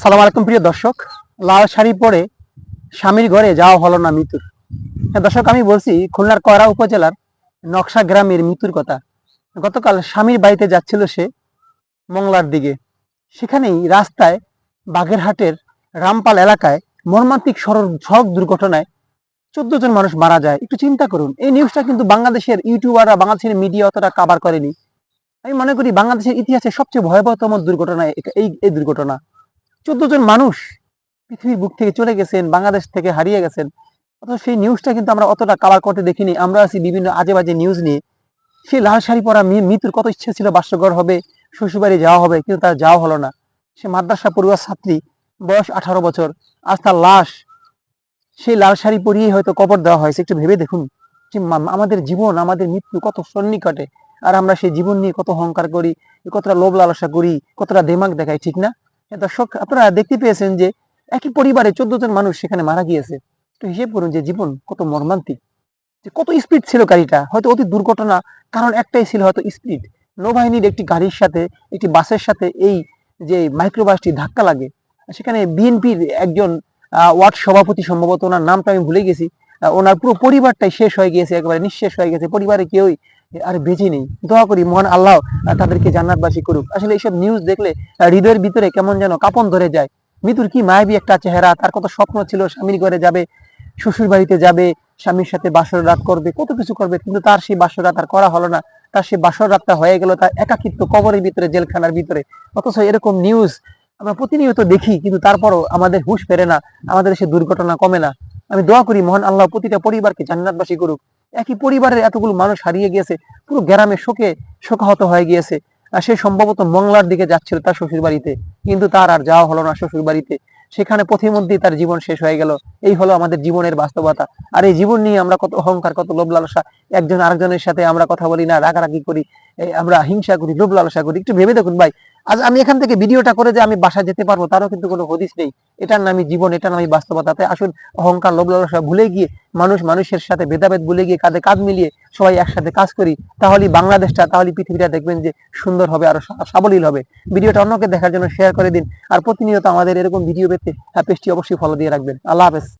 আসসালামু আলাইকুম প্রিয় দর্শক। লাল শাড়ি পরে স্বামীর ঘরে যাওয়া হলো না মিতুর। দর্শক, আমি বলছি খুলনার কয়রা উপজেলার নকশা গ্রামের মিতুর কথা। গতকাল স্বামীর বাড়িতে যাচ্ছিল সে মংলার দিকে। সেখানেই রাস্তায় বাগেরহাটের রামপাল এলাকায় মর্মান্তিক সড়ক দুর্ঘটনায় 14 জন মানুষ মারা যায়। একটু চিন্তা করুন, এই নিউজটা কিন্তু বাংলাদেশের ইউটিউবাররা, বাংলাদেশের মিডিয়া অতটা কাভার করেনি। আমি মনে করি বাংলাদেশের ইতিহাসে সবচেয়ে ভয়াবহতম দুর্ঘটনা এই দুর্ঘটনা। 14 জন মানুষ পৃথিবীর বুক থেকে চলে গেছেন, বাংলাদেশ থেকে হারিয়ে গেছেন। অথচ সেই নিউজটা কিন্তু আমরা অতটা কাভার করতে দেখিনি। আমরা আছি বিভিন্ন আজে বাজে নিউজ নিয়ে। সেই লাল শাড়ি পরা মৃত্যুর কত ইচ্ছে ছিল, বাস্যঘর হবে, শ্বশুরবাড়ি যাওয়া হবে, কিন্তু তার যাওয়া হলো না। সে মাদ্রাসা পড়ুয়া ছাত্রী, বয়স 18 বছর। আজ তার লাশ সেই লাল শাড়ি পরিয়ে হয়তো কবর দেওয়া হয়েছে। একটু ভেবে দেখুন যে আমাদের জীবন, আমাদের মৃত্যু কত সন্নিকটে, আর আমরা সেই জীবন নিয়ে কত অহংকার করি, কতটা লোভ লালসা করি, কতটা দেমাগ দেখাই, ঠিক না? দর্শক, আপনারা দেখতে পেয়েছেন যে একই পরিবারে 14 জন মানুষ সেখানে মারা গিয়েছে। একটু হিসেব করুন যে জীবন কত মর্মান্তিক, যে কত স্পিড ছিল গাড়িটা। হয়তো অতি দুর্ঘটনা কারণ একটাই ছিল, হয়তো স্পিড। নৌবাহিনীর একটি গাড়ির সাথে, একটি বাসের সাথে এই যে মাইক্রোবাসটি ধাক্কা লাগে। সেখানে বিএনপির একজন ওয়ার্ড সভাপতি, সম্ভবত ওনার নামটা আমি ভুলে গেছি, ওনার পুরো পরিবারটাই শেষ হয়ে গিয়েছে, একেবারে নিঃশেষ হয়ে গেছে। পরিবারে কেউই আর বেঁচে নেই। দোয়া করি মহান আল্লাহ তাদেরকে জান্নাতবাসী করুক। আসলে এইসব নিউজ দেখলে হৃদয়ের ভিতরে কেমন যেন কাঁপন ধরে যায়। মৃত্যুর কি মায়াবী একটা চেহারা, তার কত স্বপ্ন ছিল, স্বামীর ঘরে যাবে, শ্বশুর বাড়িতে যাবে, স্বামীর সাথে বাসর রাত করবে, কত কিছু করবে, কিন্তু তার সেই বাসর রাত আর করা হলো না। তার সেই বাসর রাতটা হয়ে গেল তার একাকিত্ব কবরের ভিতরে, জেলখানার ভিতরে। অথচ এরকম নিউজ আমরা প্রতিনিয়ত দেখি, কিন্তু তারপরও আমাদের হুঁশ ফেরে না, আমাদের সে দুর্ঘটনা কমে না। আমি দোয়া করি মহান আল্লাহ প্রতিটা পরিবারকে জান্নাতবাসী করুক। একই পরিবারের এতগুলো মানুষ হারিয়ে গিয়েছে, পুরো গ্রামে শোকাহত হয়ে গিয়েছে। আর সে সম্ভবত মংলার দিকে যাচ্ছিল তার শ্বশুর বাড়িতে, কিন্তু তার আর যাওয়া হলো না শ্বশুর বাড়িতে। সেখানে পথিমধ্যেই তার জীবন শেষ হয়ে গেল। এই হলো আমাদের জীবনের বাস্তবতা। আর এই জীবন নিয়ে আমরা কত অহংকার, কত লোভ লালসা, একজন আরেকজনের সাথে আমরা কথা বলি না, রাগারাগি করি, আমরা হিংসা করি, লোভ লালসা করি। একটু ভেবে দেখুন ভাই, আজ আমি এখান থেকে ভিডিওটা করে যে আমি বাসায় যেতে পারবো, তারও কিন্তু কোনো হদিস নেই। এটার নামই জীবন, এটার নামই বাস্তবতা। তাই আসুন অহংকার, লোভ লালসা ভুলে গিয়ে, মানুষের সাথে ভেদাভেদ ভুলে গিয়ে কাঁধে কাঁধ মিলিয়ে সবাই একসাথে কাজ করি। তাহলে বাংলাদেশটা, তাহলে পৃথিবীটা দেখবেন যে সুন্দর হবে, আরো সাবলীল হবে। ভিডিওটা অন্যকে দেখার জন্য শেয়ার করে দিন। আর প্রতিনিয়ত আমাদের এরকম ভিডিও পেতে পেজটি অবশ্যই ফলো দিয়ে রাখবেন। আল্লাহ হাফেজ।